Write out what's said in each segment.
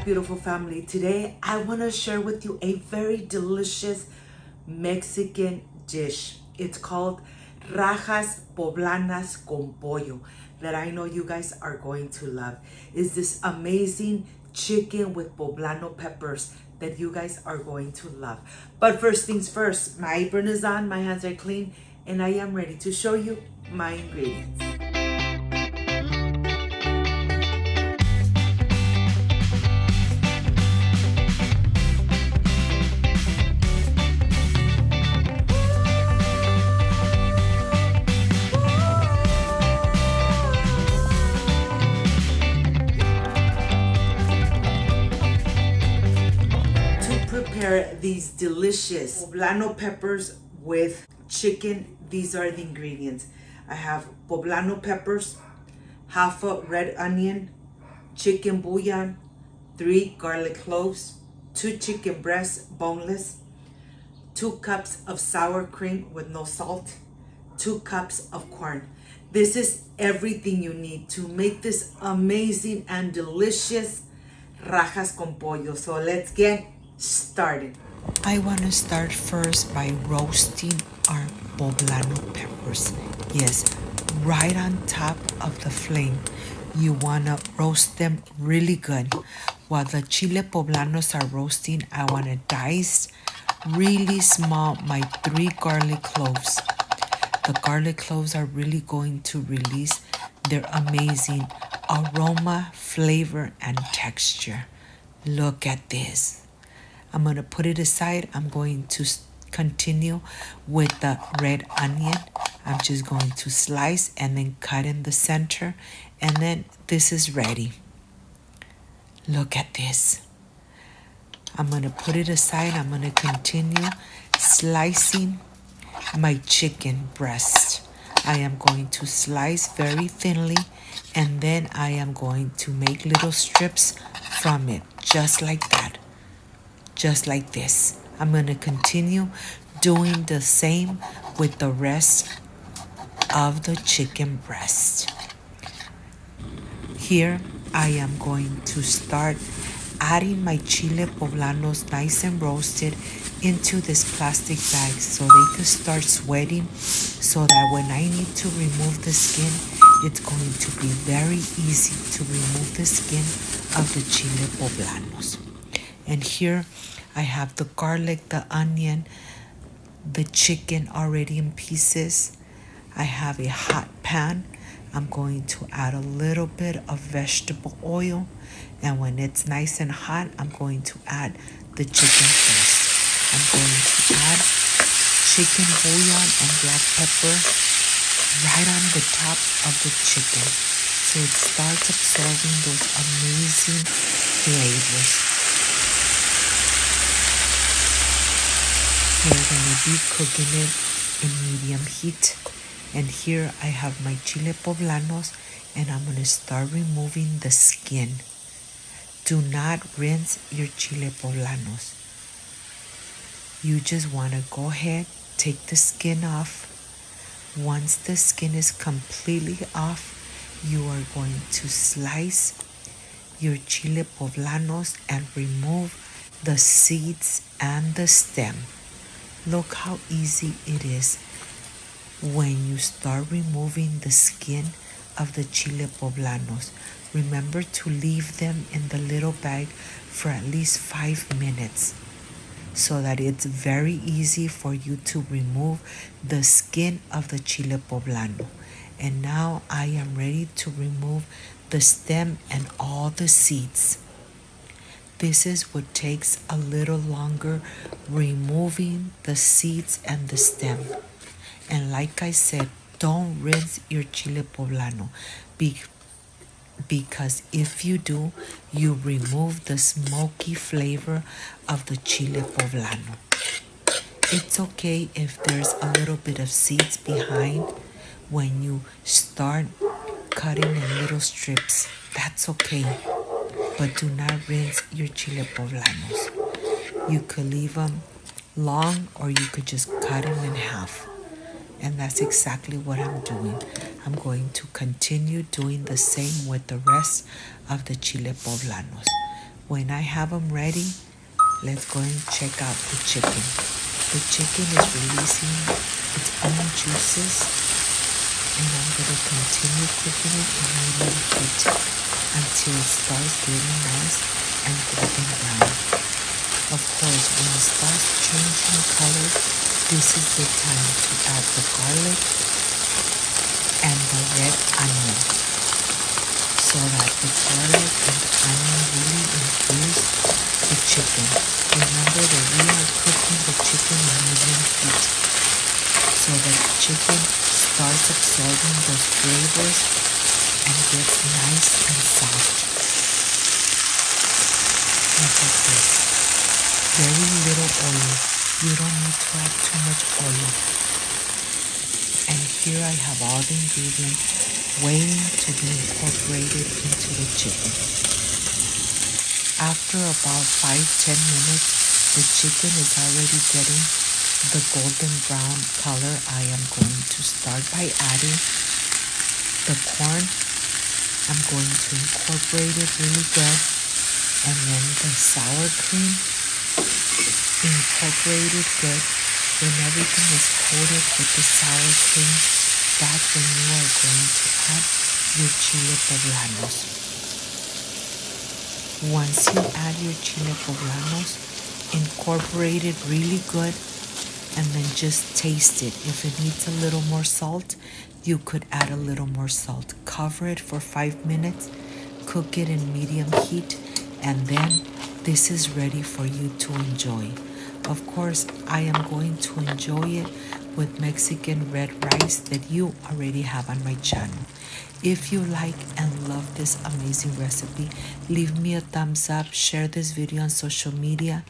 beautiful family. Today I want to share with you a very delicious Mexican dish. It's called Rajas Poblanas con Pollo that I know you guys are going to love. Is this amazing chicken with poblano peppers that you guys are going to love. But first things first, my apron is on, my hands are clean, and I am ready to show you my ingredients. Prepare these delicious poblano peppers with chicken. These are the ingredients. I have poblano peppers, half a red onion, chicken bouillon, 3 garlic cloves, 2 chicken breasts boneless, 2 cups of sour cream with no salt, 2 cups of corn. This is everything you need to make this amazing and delicious rajas con pollo. So let's get started. I want to start first by roasting our poblano peppers. Yes, right on top of the flame. You want to roast them really good. While the chile poblanos are roasting, I want to dice really small my 3 garlic cloves. The garlic cloves are really going to release their amazing aroma, flavor, and texture. Look at this. I'm going to put it aside. I'm going to continue with the red onion. I'm just going to slice and then cut in the center. And then this is ready. Look at this. I'm going to put it aside. I'm going to continue slicing my chicken breast. I am going to slice very thinly. And then I am going to make little strips from it. Just like that. Just like this. I'm going to continue doing the same with the rest of the chicken breast. Here I am going to start adding my chile poblanos nice and roasted into this plastic bag so they can start sweating, so that when I need to remove the skin, it's going to be very easy to remove the skin of the chile poblanos. And here I have the garlic, the onion, the chicken already in pieces. I have a hot pan. I'm going to add a little bit of vegetable oil. And when it's nice and hot, I'm going to add the chicken first. I'm going to add chicken bouillon and black pepper right on the top of the chicken, so it starts absorbing those amazing flavors. We're going to be cooking it in medium heat. And here I have my chile poblanos, and I'm going to start removing the skin. Do not rinse your chile poblanos. You just want to go ahead, take the skin off. Once the skin is completely off, you are going to slice your chile poblanos and remove the seeds and the stem. Look how easy it is when you start removing the skin of the chile poblanos. Remember to leave them in the little bag for at least 5 minutes, so that it's very easy for you to remove the skin of the chile poblano. And now I am ready to remove the stem and all the seeds. This is what takes a little longer, removing the seeds and the stem. And like I said, don't rinse your chile poblano, because if you do, you remove the smoky flavor of the chile poblano. It's okay if there's a little bit of seeds behind when you start cutting in little strips. That's okay. But do not rinse your chile poblanos. You could leave them long, or you could just cut them in half. And that's exactly what I'm doing. I'm going to continue doing the same with the rest of the chile poblanos. When I have them ready, let's go and check out the chicken. The chicken is releasing its own juices, and I'm going to continue cooking it in medium heat until it starts getting nice and golden brown. Of course, when it starts changing color, this is the time to add the garlic and the red onion, so that the garlic and the onion really infuse the chicken. Remember that we are cooking the chicken in medium heat, so that the chicken starts absorbing those flavors and gets nice and soft. Look at this. Very little oil. You don't need to add too much oil. And here I have all the ingredients waiting to be incorporated into the chicken. After about 5-10 minutes, the chicken is already getting the golden brown color. I am going to start by adding the corn. I'm going to incorporate it really good. And then the sour cream, incorporate it good. When everything is coated with the sour cream, that's when you are going to add your chile poblanos. Once you add your chile poblanos, incorporate it really good, and then just taste it. If it needs a little more salt, you could add a little more salt. Cover it for 5 minutes, cook it in medium heat, and then this is ready for you to enjoy. Of course, I am going to enjoy it with Mexican red rice that you already have on my channel. If you like and love this amazing recipe, leave me a thumbs up, share this video on social media,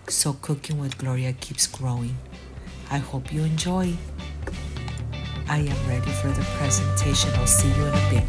so Cooking with Gloria keeps growing. I hope you enjoy. I am ready for the presentation. I'll see you in a bit.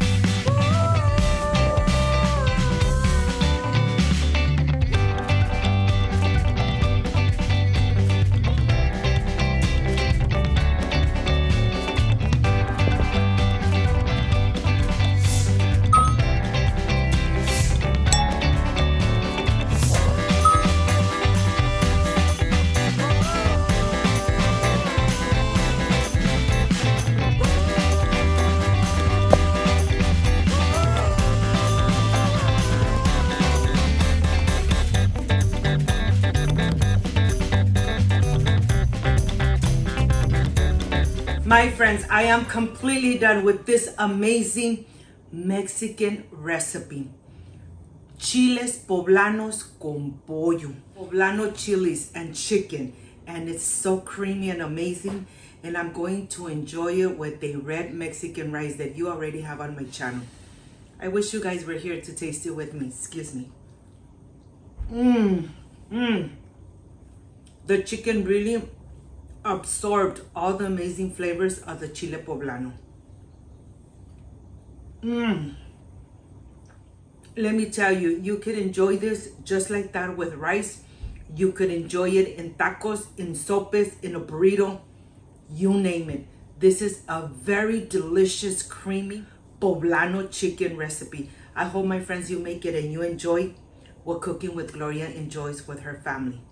My friends, I am completely done with this amazing Mexican recipe. Chiles poblanos con pollo. Poblano chiles and chicken. And it's so creamy and amazing. And I'm going to enjoy it with the red Mexican rice that you already have on my channel. I wish you guys were here to taste it with me. Excuse me. The chicken really absorbed all the amazing flavors of the chile poblano. Let me tell you, you could enjoy this just like that with rice. You could enjoy it in tacos, in sopes, in a burrito, you name it. This is a very delicious, creamy poblano chicken recipe. I hope, my friends, you make it and you enjoy what Cooking with Gloria enjoys with her family.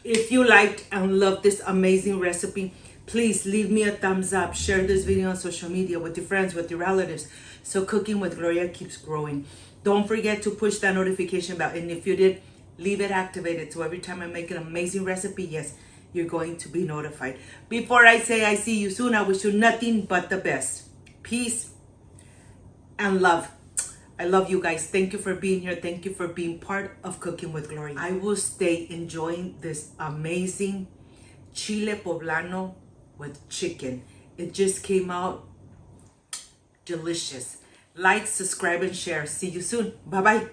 If you liked and loved this amazing recipe, please leave me a thumbs up. Share this video on social media with your friends, with your relatives, so Cooking with Gloria keeps growing. Don't forget to push that notification bell. And if you did, leave it activated, so every time I make an amazing recipe, yes, you're going to be notified. Before I say I see you soon, I wish you nothing but the best. Peace and love. I love you guys. Thank you for being here. Thank you for being part of Cooking with Gloria. I will stay enjoying this amazing chile poblano with chicken. It just came out delicious. Like, subscribe, and share. See you soon. Bye-bye.